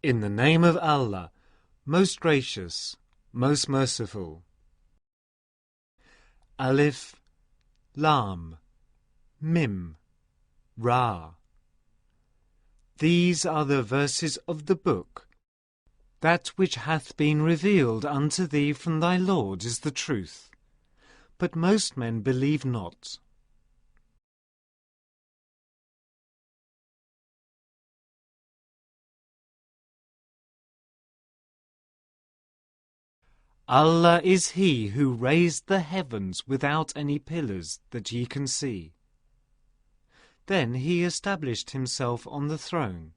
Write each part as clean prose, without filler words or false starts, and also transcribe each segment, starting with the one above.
In the name of Allah, most gracious, most merciful. Alif, Lam, Mim, Ra. These are the verses of the book. That which hath been revealed unto thee from thy Lord is the truth, but most men believe not. Allah is He who raised the heavens without any pillars that ye can see. Then He established Himself on the throne.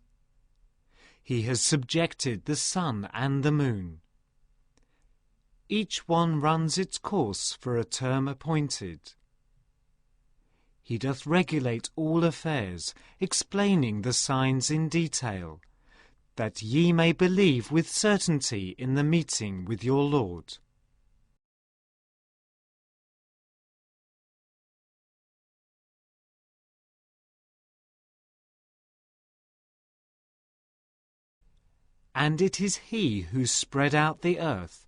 He has subjected the sun and the moon. Each one runs its course for a term appointed. He doth regulate all affairs, explaining the signs in detail, that ye may believe with certainty in the meeting with your Lord. And it is He who spread out the earth,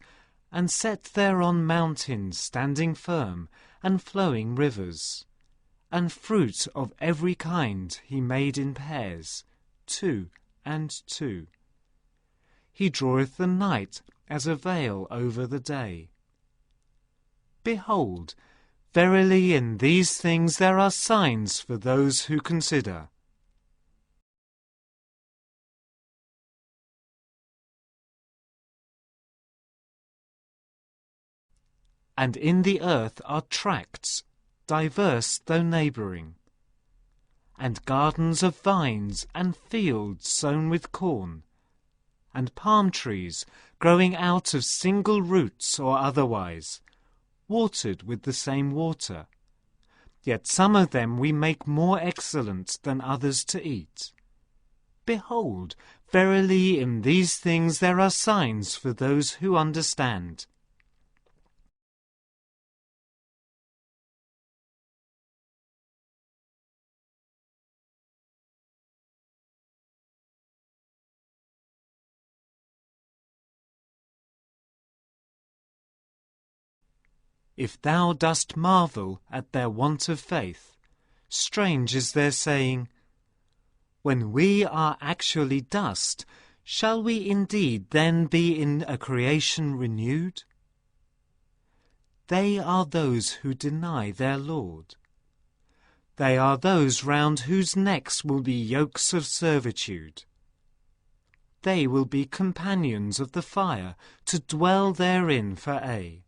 and set thereon mountains standing firm, and flowing rivers, and fruit of every kind He made in pairs, 2 and 2. He draweth the night as a veil over the day. Behold, verily in these things there are signs for those who consider. And in the earth are tracts, diverse though neighbouring, and gardens of vines, and fields sown with corn, and palm trees growing out of single roots or otherwise, watered with the same water. Yet some of them we make more excellent than others to eat. Behold, verily in these things there are signs for those who understand. If thou dost marvel at their want of faith, strange is their saying, when we are actually dust, shall we indeed then be in a creation renewed? They are those who deny their Lord. They are those round whose necks will be yokes of servitude. They will be companions of the fire, to dwell therein for aye.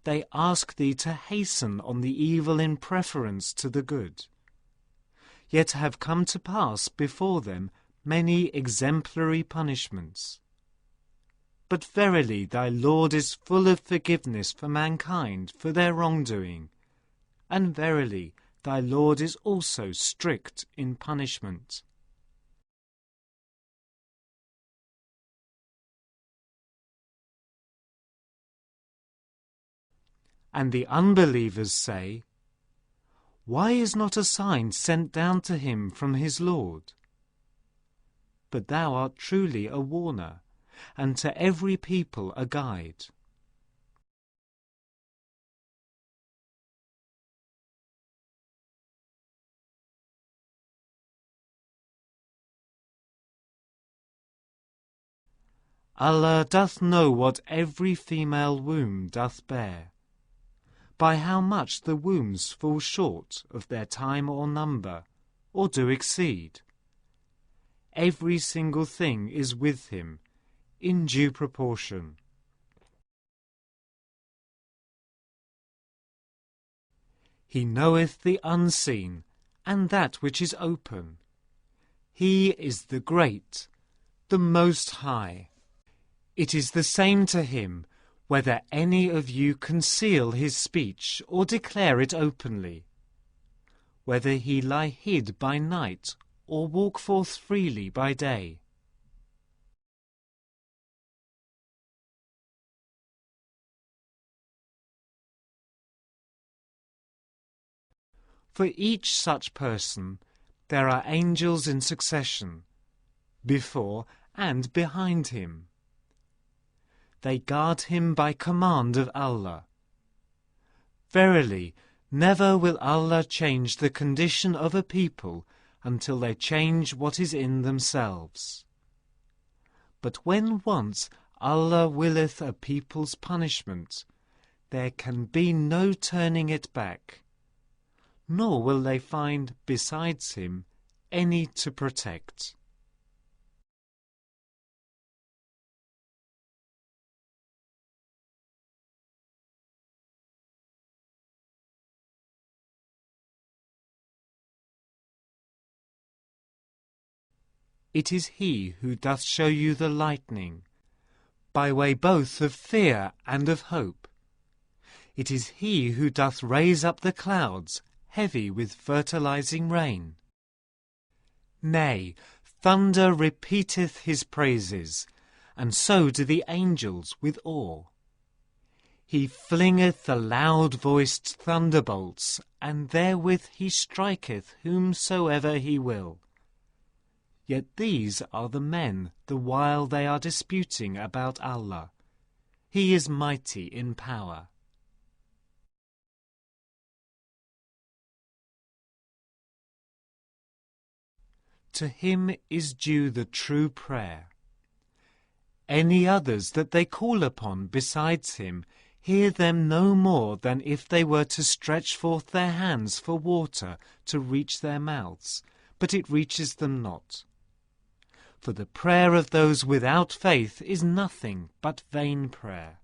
They ask thee to hasten on the evil in preference to the good. Yet have come to pass before them many exemplary punishments. But verily thy Lord is full of forgiveness for mankind for their wrongdoing, and verily thy Lord is also strict in punishment. And the unbelievers say, why is not a sign sent down to him from his Lord? But thou art truly a warner, and to every people a guide. Allah doth know what every female womb doth bear, by how much the wombs fall short of their time or number, or do exceed. Every single thing is with Him, in due proportion. He knoweth the unseen, and that which is open. He is the Great, the Most High. It is the same to Him, whether any of you conceal his speech or declare it openly, whether he lie hid by night or walk forth freely by day. For each such person there are angels in succession, before and behind him. They guard him by command of Allah. Verily, never will Allah change the condition of a people until they change what is in themselves. But when once Allah willeth a people's punishment, there can be no turning it back, nor will they find besides him any to protect. It is He who doth show you the lightning, by way both of fear and of hope. It is He who doth raise up the clouds, heavy with fertilizing rain. Nay, thunder repeateth His praises, and so do the angels with awe. He flingeth the loud-voiced thunderbolts, and therewith He striketh whomsoever He will. Yet these are the men the while they are disputing about Allah. He is mighty in power. To Him is due the true prayer. Any others that they call upon besides Him hear them no more than if they were to stretch forth their hands for water to reach their mouths, but it reaches them not. For the prayer of those without faith is nothing but vain prayer.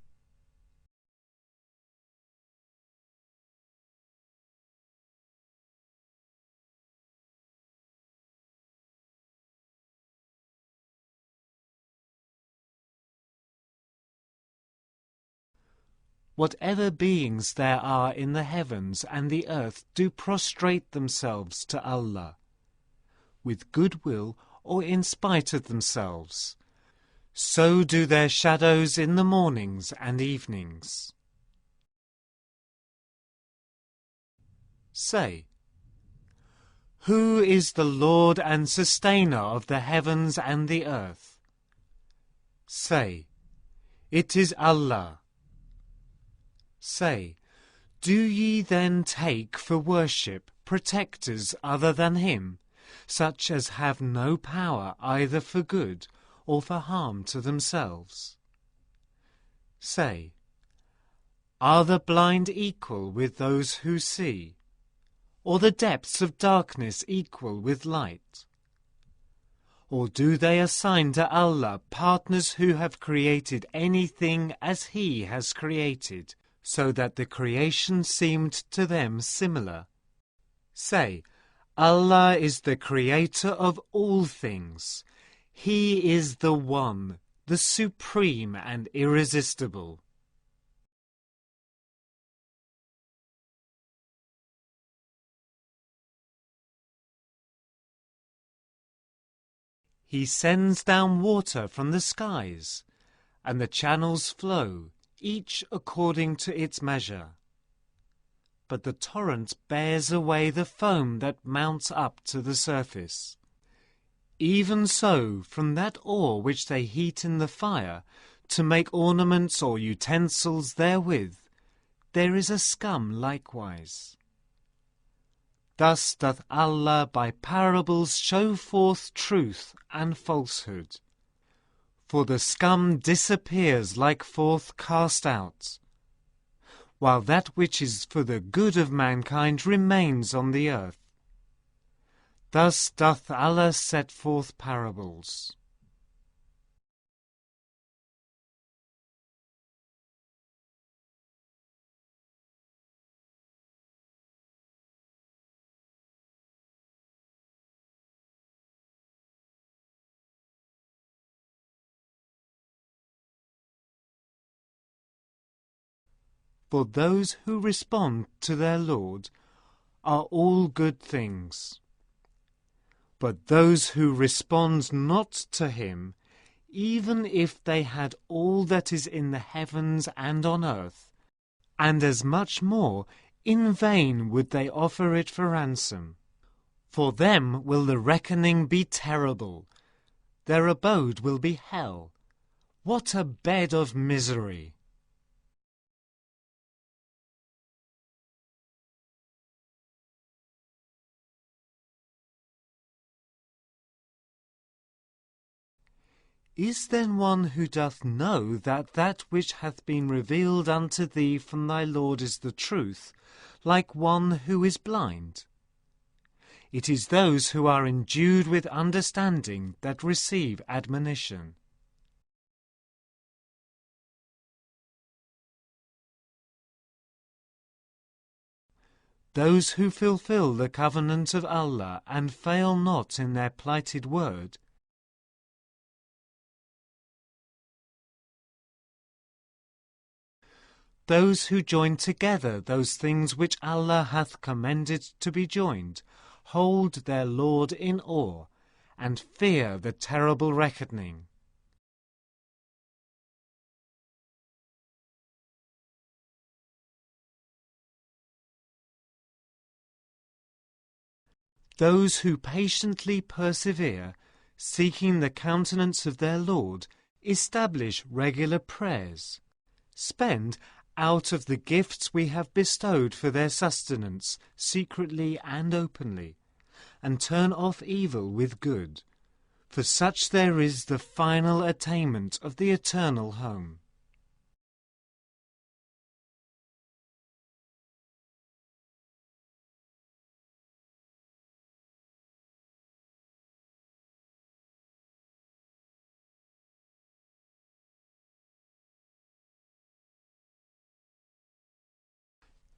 Whatever beings there are in the heavens and the earth do prostrate themselves to Allah, with good will or in spite of themselves. So do their shadows in the mornings and evenings. Say, Who is the Lord and Sustainer of the heavens and the earth? Say, It is Allah. Say, Do ye then take for worship protectors other than Him, such as have no power either for good or for harm to themselves? Say, Are the blind equal with those who see, or the depths of darkness equal with light? Or do they assign to Allah partners who have created anything as He has created, so that the creation seemed to them similar? Say, Allah is the Creator of all things. He is the One, the Supreme and Irresistible. He sends down water from the skies, and the channels flow, each according to its measure. But the torrent bears away the foam that mounts up to the surface. Even so, from that ore which they heat in the fire, to make ornaments or utensils therewith, there is a scum likewise. Thus doth Allah by parables show forth truth and falsehood. For the scum disappears like forth cast out, while that which is for the good of mankind remains on the earth. Thus doth Allah set forth parables. For those who respond to their Lord are all good things. But those who respond not to him, even if they had all that is in the heavens and on earth, and as much more, in vain would they offer it for ransom. For them will the reckoning be terrible. Their abode will be hell. What a bed of misery! Is then one who doth know that that which hath been revealed unto thee from thy Lord is the truth, like one who is blind? It is those who are endued with understanding that receive admonition. Those who fulfill the covenant of Allah and fail not in their plighted word, those who join together those things which Allah hath commanded to be joined, hold their Lord in awe, and fear the terrible reckoning. Those who patiently persevere, seeking the countenance of their Lord, establish regular prayers, spend out of the gifts we have bestowed for their sustenance, secretly and openly, and turn off evil with good. For such there is the final attainment of the eternal home.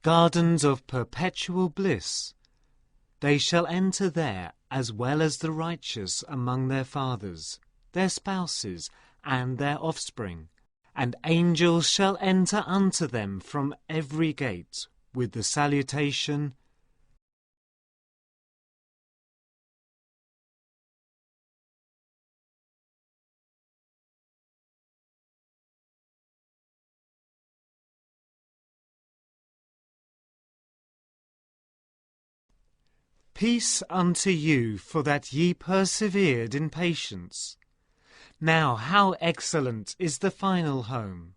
Gardens of perpetual bliss. They shall enter there, as well as the righteous among their fathers, their spouses, and their offspring. And angels shall enter unto them from every gate, with the salutation, Peace unto you, for that ye persevered in patience. Now how excellent is the final home!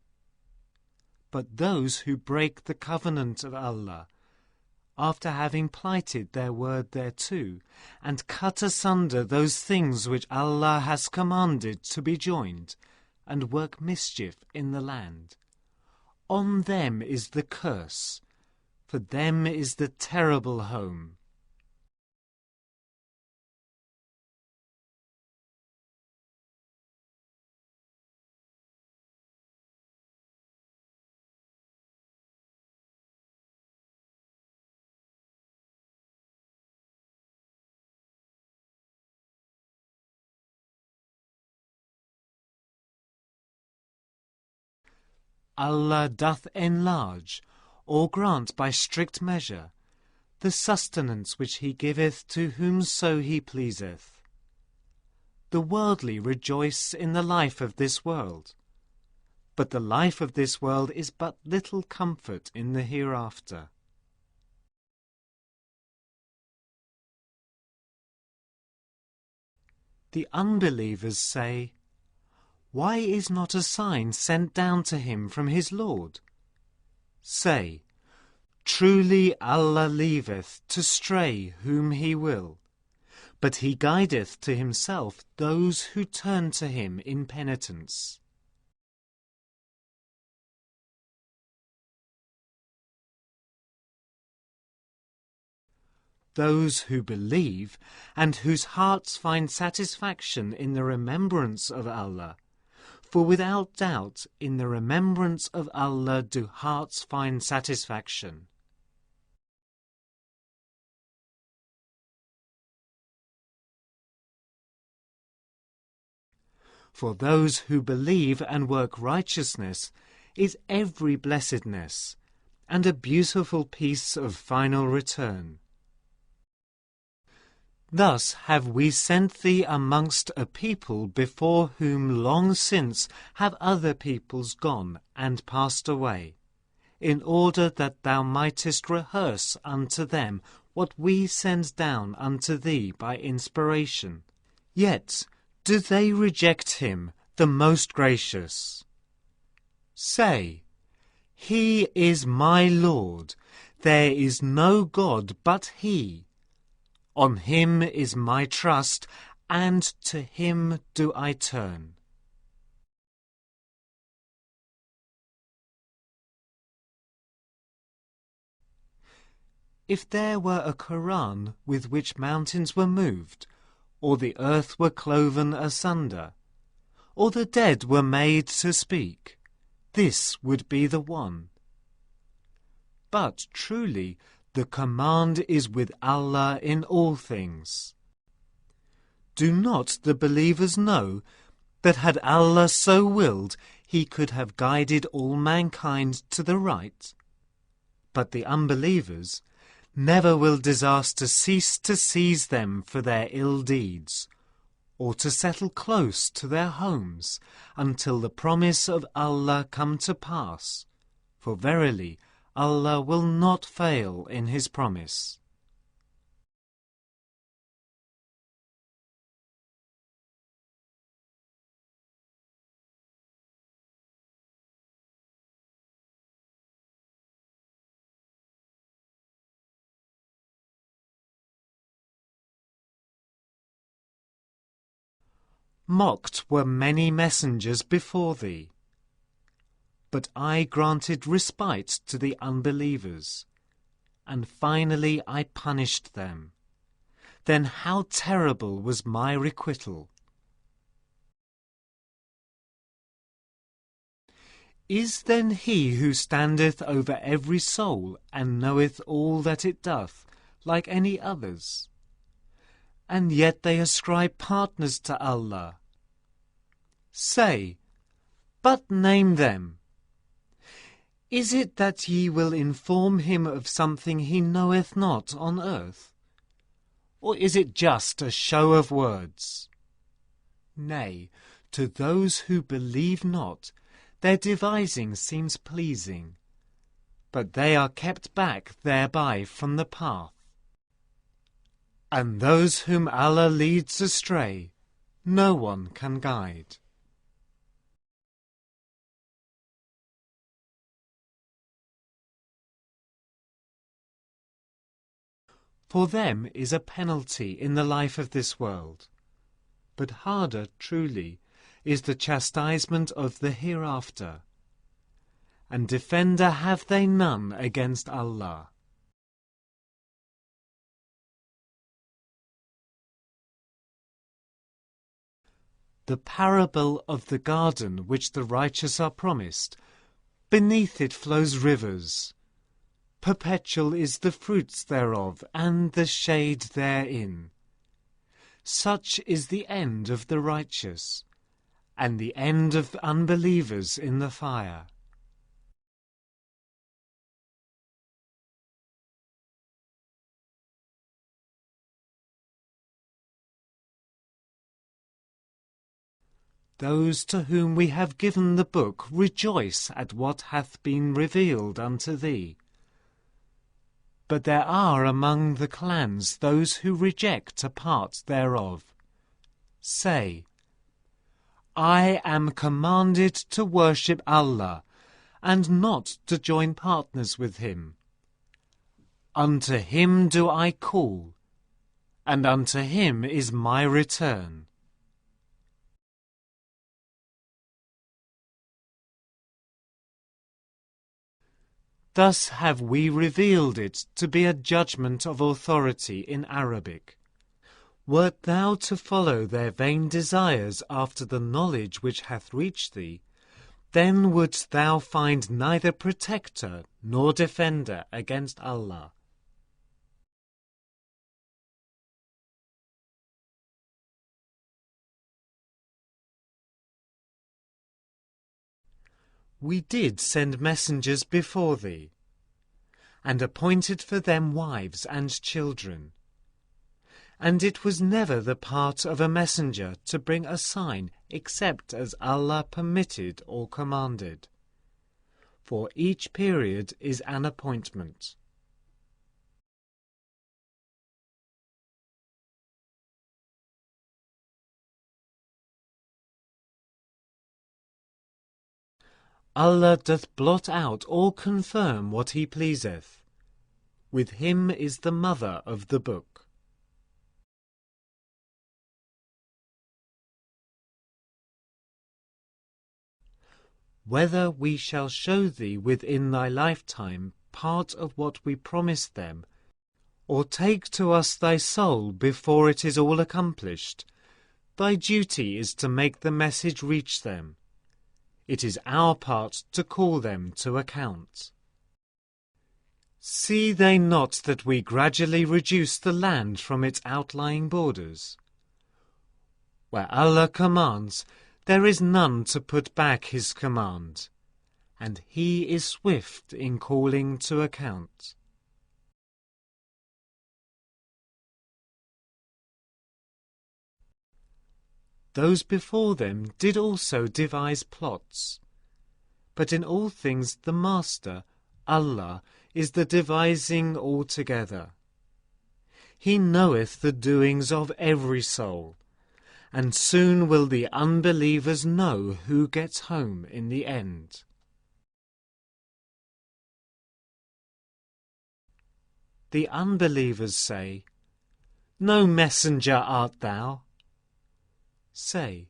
But those who break the covenant of Allah, after having plighted their word thereto, and cut asunder those things which Allah has commanded to be joined, and work mischief in the land, on them is the curse, for them is the terrible home. Allah doth enlarge, or grant by strict measure, the sustenance which he giveth to whomso he pleaseth. The worldly rejoice in the life of this world, but the life of this world is but little comfort in the hereafter. The unbelievers say, why is not a sign sent down to him from his Lord? Say, truly Allah leaveth to stray whom he will, but he guideth to himself those who turn to him in penitence. Those who believe, and whose hearts find satisfaction in the remembrance of Allah, for without doubt in the remembrance of Allah do hearts find satisfaction. For those who believe and work righteousness is every blessedness, and a beautiful piece of final return. Thus have we sent thee amongst a people before whom long since have other peoples gone and passed away, in order that thou mightest rehearse unto them what we send down unto thee by inspiration. Yet do they reject him, the most gracious. Say, He is my Lord, there is no God but He. On Him is my trust, and to Him do I turn. If there were a QUR'AN with which mountains were moved, or the earth were cloven asunder, or the dead were made to speak, this would be the one. But truly, the command is with Allah in all things. Do not the believers know that had Allah so willed, He could have guided all mankind to the right? But the unbelievers, never will disaster cease to seize them for their ill deeds, or to settle close to their homes, until the promise of Allah come to pass. For verily, Allah will not fail in His promise. Mocked were many messengers before thee, but I granted respite to the unbelievers, and finally I punished them. Then how terrible was my requital! Is then He who standeth over every soul, and knoweth all that it doth, like any others? And yet they ascribe partners to Allah. Say, but name them. Is it that ye will inform Him of something He knoweth not on earth? Or is it just a show of words? Nay, to those who believe not, their devising seems pleasing, but they are kept back thereby from the path. And those whom Allah leads astray, no one can guide. For them is a penalty in the life of this world, but harder, truly, is the chastisement of the hereafter. And defender have they none against Allah. The parable of the garden which the righteous are promised, beneath it flows rivers. Perpetual is the fruits thereof, and the shade therein. Such is the end of the righteous, and the end of unbelievers in the fire. Those to whom we have given the book rejoice at what hath been revealed unto thee. But there are among the clans those who reject a part thereof. Say, I am commanded to worship Allah, and not to join partners with Him. Unto Him do I call, and unto Him is my return. Thus have we revealed it to be a judgment of authority in Arabic. Wert thou to follow their vain desires after the knowledge which hath reached thee, then wouldst thou find neither protector nor defender against Allah. We did send messengers before thee, and appointed for them wives and children, And it was never the part of a messenger to bring a sign except as Allah permitted or commanded. For each period is an appointment. Allah doth blot out or confirm what He pleaseth. With Him is the mother of the book. Whether we shall show thee within thy lifetime part of what we promised them, or take to us thy soul before it is all accomplished, thy duty is to make the message reach them. It is our part to call them to account. See they not that we gradually reduce the land from its outlying borders? Where Allah commands, there is none to put back His command, and He is swift in calling to account. Those before them did also devise plots, but in all things the Master, Allah, is the devising altogether. He knoweth the doings of every soul, and soon will the unbelievers know who gets home in the end. The unbelievers say, No messenger art thou. Say,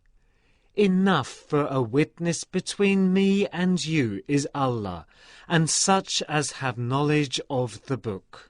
Enough for a witness between me and you is Allah, and such as have knowledge of the book.